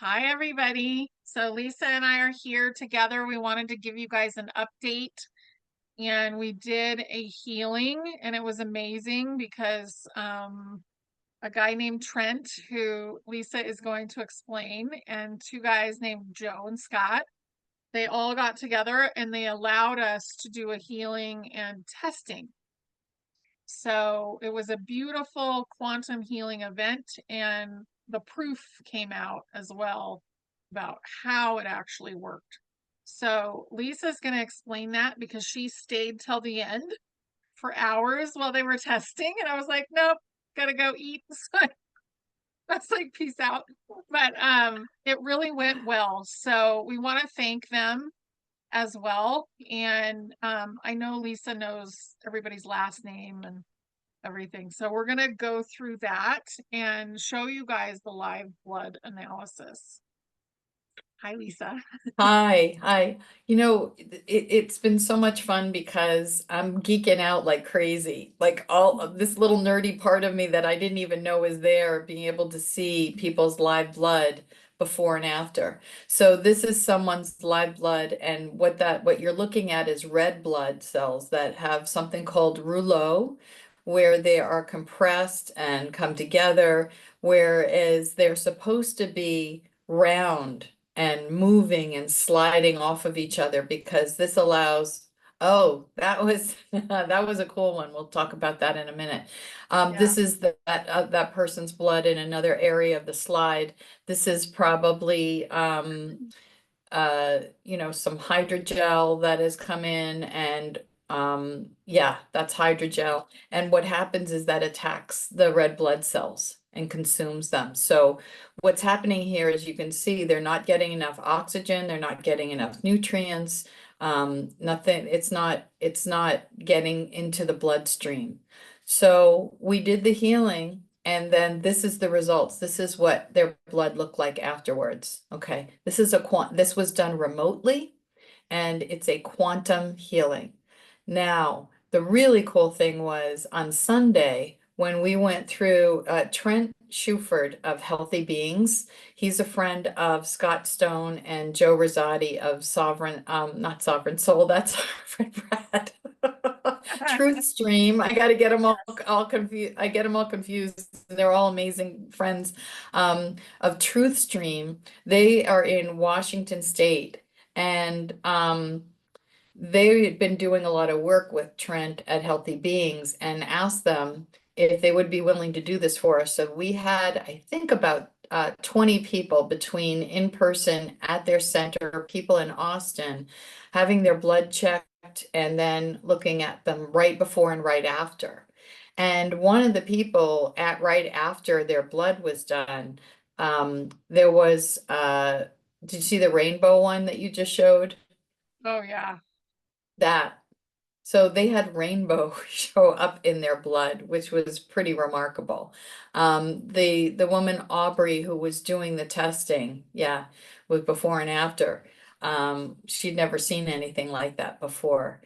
Hi, everybody. So Lisa and I are here together. We wanted to give you guys an update, and we did a healing, and it was amazing because a guy named Trent, who Lisa is going to explain, and two guys named Joe and Scott, they all got together and they allowed us to do a healing and testing. So it was a beautiful quantum healing event, and the proof came out as well about how it actually worked. So Lisa's going to explain that because she stayed till the end for hours while they were testing. And I was like, nope, gotta go eat. So I was like, peace out. But it really went well. So we want to thank them as well. And I know Lisa knows everybody's last name and everything. So we're going to go through that and show you guys the live blood analysis. Hi, Lisa. Hi. It's been so much fun because I'm geeking out like crazy. Like all of this little nerdy part of me that I didn't even know was there, being able to see people's live blood before and after. So this is someone's live blood, and what you're looking at is red blood cells that have something called rouleau, where they are compressed and come together, whereas they're supposed to be round and moving and sliding off of each other because this allows, oh, that was that was a cool one. We'll talk about that in a minute. Yeah. This is that person's blood in another area of the slide. This is probably some hydrogel that has come in, and yeah, that's hydrogel. And what happens is that attacks the red blood cells and consumes them. So what's happening here is you can see they're not getting enough oxygen, they're not getting enough nutrients, nothing, it's not getting into the bloodstream. So we did the healing, and then this is the results. This is what their blood looked like afterwards. Okay, this was done remotely, and it's a quantum healing. Now, the really cool thing was on Sunday when we went through Trent Shuford of Healthy Beings. He's a friend of Scott Stone and Joe Rosati of not Sovereign Soul, that's our friend Brad. Truth Stream. I got to get them Yes. all confused. I get them all confused. They're all amazing friends of Truth Stream. They are in Washington State, and they had been doing a lot of work with Trent at Healthy Beings and asked them if they would be willing to do this for us. So we had, I think, about 20 people between in person at their center, people in Austin, having their blood checked and then looking at them right before and right after. And one of the people at right after their blood was done, there was, did you see the rainbow one that you just showed? Oh, yeah. That. So they had rainbow show up in their blood, which was pretty remarkable. The woman Aubrey who was doing the testing, yeah, with before and after, she'd never seen anything like that before.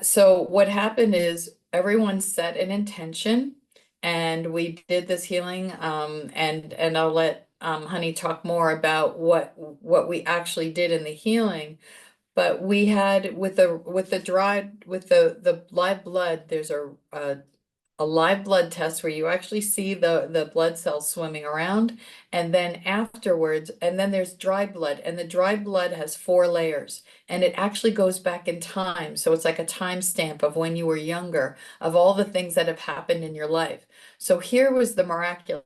So what happened is everyone set an intention, and we did this healing. And I'll let Honey talk more about what we actually did in the healing. But we had with the live blood, there's a live blood test where you actually see the blood cells swimming around, and then afterwards, and then there's dry blood, and the dry blood has 4 layers, and it actually goes back in time. So it's like a timestamp of when you were younger, of all the things that have happened in your life. So here was the miraculous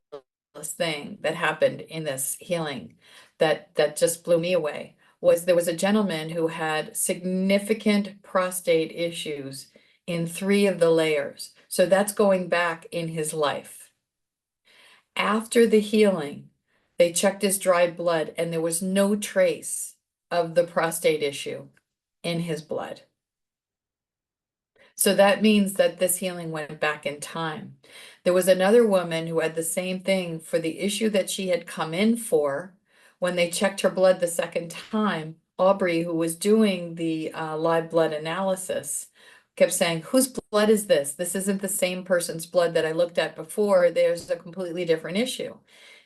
thing that happened in this healing that just blew me away. There was a gentleman who had significant prostate issues in 3 of the layers. So that's going back in his life. After the healing, they checked his dried blood, and there was no trace of the prostate issue in his blood. So that means that this healing went back in time. There was another woman who had the same thing for the issue that she had come in for. When they checked her blood the second time, Aubrey, who was doing the live blood analysis, kept saying, "Whose blood is this? This isn't the same person's blood that I looked at before. There's a completely different issue."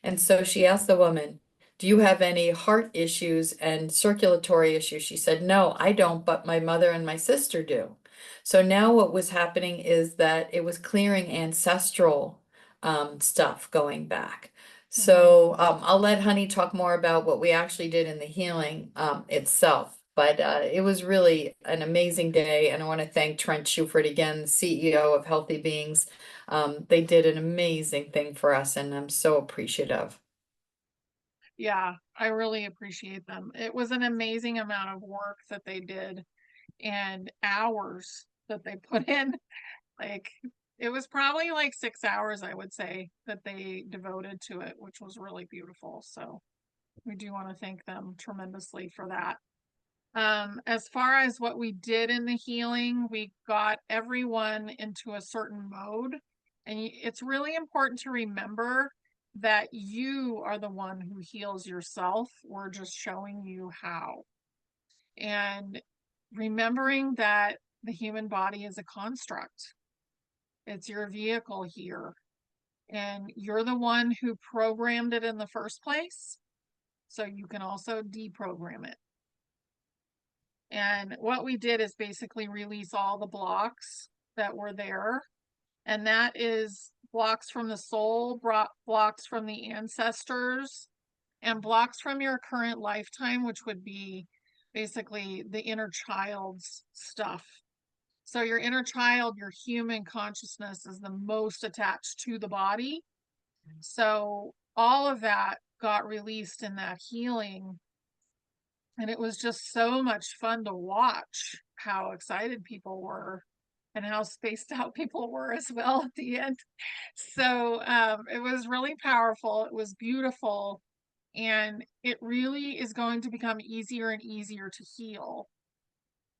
And so she asked the woman, do you have any heart issues and circulatory issues? She said, no, I don't, but my mother and my sister do. So now what was happening is that it was clearing ancestral stuff going back. Mhm. So I'll let Honey talk more about what we actually did in the healing itself. But it was really an amazing day, and I want to thank Trent Shuford again, the CEO of Healthy Beings. They did an amazing thing for us, and I'm so appreciative. Yeah, I really appreciate them. It was an amazing amount of work that they did and hours that they put in. Like, it was probably like 6 hours, I would say, that they devoted to it, which was really beautiful. So we do want to thank them tremendously for that. As far as what we did in the healing, we got everyone into a certain mode. And it's really important to remember that you are the one who heals yourself. We're just showing you how. And remembering that the human body is a construct, it's your vehicle here. And you're the one who programmed it in the first place. So you can also deprogram it. And what we did is basically release all the blocks that were there. And that is blocks from the soul, blocks from the ancestors, and blocks from your current lifetime, which would be basically the inner child's stuff. So your inner child, your human consciousness is the most attached to the body. So all of that got released in that healing. And it was just so much fun to watch how excited people were and how spaced out people were as well at the end. So it was really powerful. It was beautiful. And it really is going to become easier and easier to heal.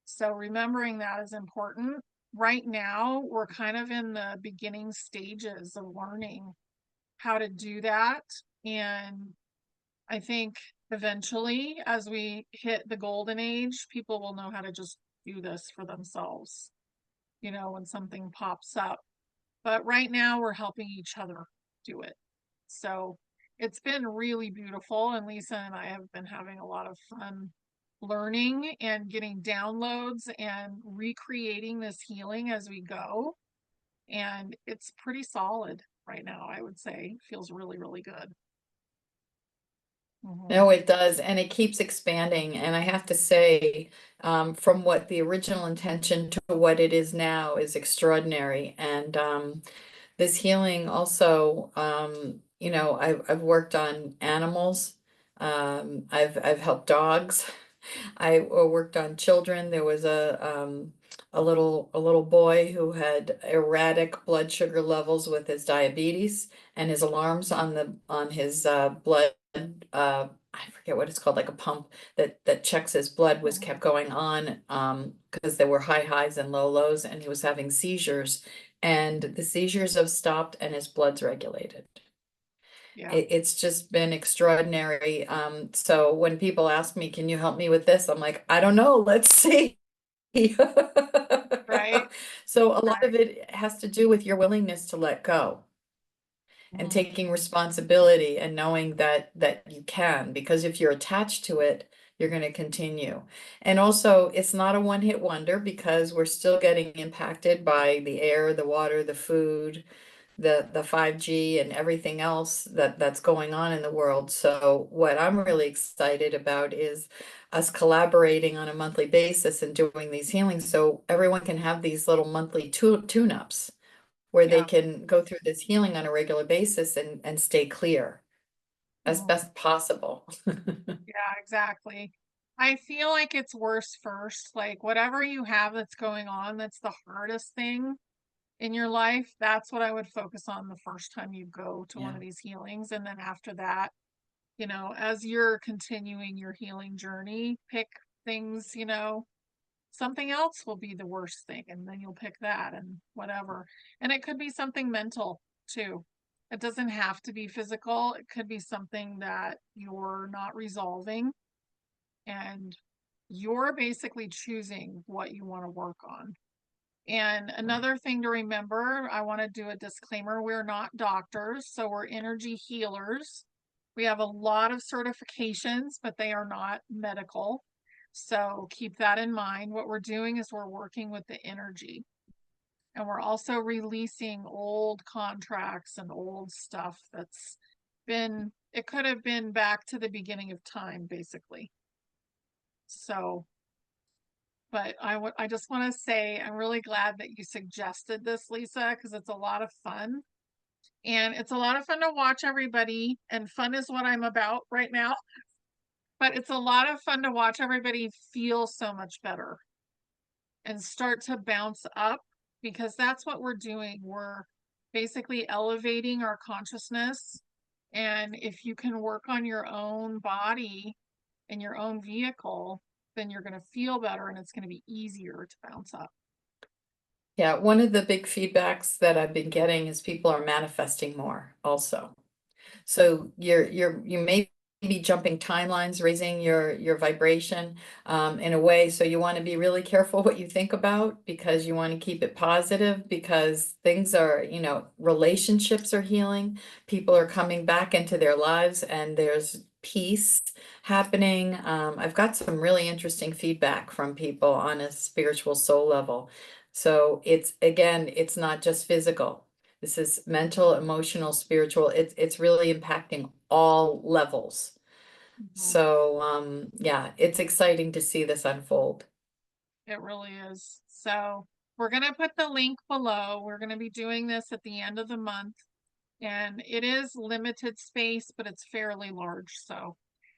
So remembering that is important. Right now, we're kind of in the beginning stages of learning how to do that. And I think eventually, as we hit the golden age, people will know how to just do this for themselves, when something pops up. But right now, we're helping each other do it. So it's been really beautiful. And Lisa and I have been having a lot of fun learning and getting downloads and recreating this healing as we go. And it's pretty solid right now, I would say. Feels really, really good. Mhm. No, it does, and it keeps expanding. And I have to say, from what the original intention to what it is now is extraordinary. And this healing also, I've worked on animals. I've helped dogs. I worked on children. There was a little boy who had erratic blood sugar levels with his diabetes, and his alarms on his blood, I forget what it's called, like a pump that checks his blood, was Mhm. kept going on because there were high highs and low lows, and he was having seizures, and the seizures have stopped and his blood's regulated. Yeah. It's just been extraordinary. So when people ask me, can you help me with this? I'm like, I don't know, let's see. Right. So a lot Right. of it has to do with your willingness to let go and Mhm. taking responsibility and knowing that you can, because if you're attached to it, you're going to continue. And also, it's not a one-hit wonder, because we're still getting impacted by the air, the water, the food, the 5G and everything else that's going on in the world. So what I'm really excited about is us collaborating on a monthly basis and doing these healings, so everyone can have these little monthly tune-ups where they Yeah. can go through this healing on a regular basis and stay clear as Mhm. best possible. Yeah, exactly. I feel like it's worse first. Like whatever you have that's going on, that's the hardest thing in your life. That's what I would focus on the first time you go to one Yeah. of these healings. And then after that, as you're continuing your healing journey, pick things, something else will be the worst thing. And then you'll pick that and whatever. And it could be something mental too. It doesn't have to be physical. It could be something that you're not resolving and you're basically choosing what you want to work on. And Right. another thing to remember, I want to do a disclaimer, we're not doctors, so we're energy healers. We have a lot of certifications, but they are not medical. So keep that in mind. What we're doing is we're working with the energy. And we're also releasing old contracts and old stuff that's been, it could have been back to the beginning of time, basically. So, but I just want to say, I'm really glad that you suggested this, Lisa, because it's a lot of fun. And it's a lot of fun to watch everybody, and fun is what I'm about right now. But it's a lot of fun to watch everybody feel so much better and start to bounce up, because that's what we're doing. We're basically elevating our consciousness. And if you can work on your own body and your own vehicle, then you're going to feel better and it's going to be easier to bounce up. Yeah, one of the big feedbacks that I've been getting is people are manifesting more also. So you may be jumping timelines, raising your vibration in a way. So you want to be really careful what you think about, because you want to keep it positive, because things are, relationships are healing, people are coming back into their lives, and there's peace happening. I've got some really interesting feedback from people on a spiritual soul level. So it's not just physical. This is mental, emotional, spiritual. It's really impacting all levels. Mhm. So yeah, it's exciting to see this unfold. It really is. So we're going to put the link below. We're going to be doing this at the end of the month. And it is limited space, but it's fairly large. So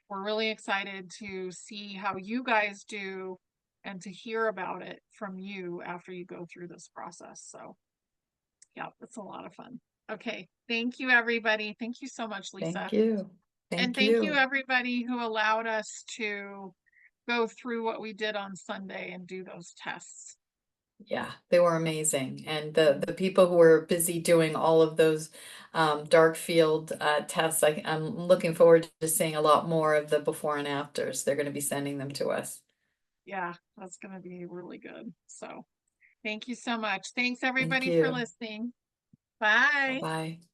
we're really excited to see how you guys do and to hear about it from you after you go through this process. So yeah, it's a lot of fun. Okay. Thank you, everybody. Thank you so much, Thank Lisa. you. And Thank thank you, you. everybody who allowed us to go through what we did on Sunday and do those tests. Yeah, they were amazing. And the people who were busy doing all of those dark field tests, I'm looking forward to seeing a lot more of the before and afters. They're going to be sending them to us. Yeah, that's going to be really good. So thank you so much. Thanks, Thank everybody, for you. listening. Bye. Bye-bye.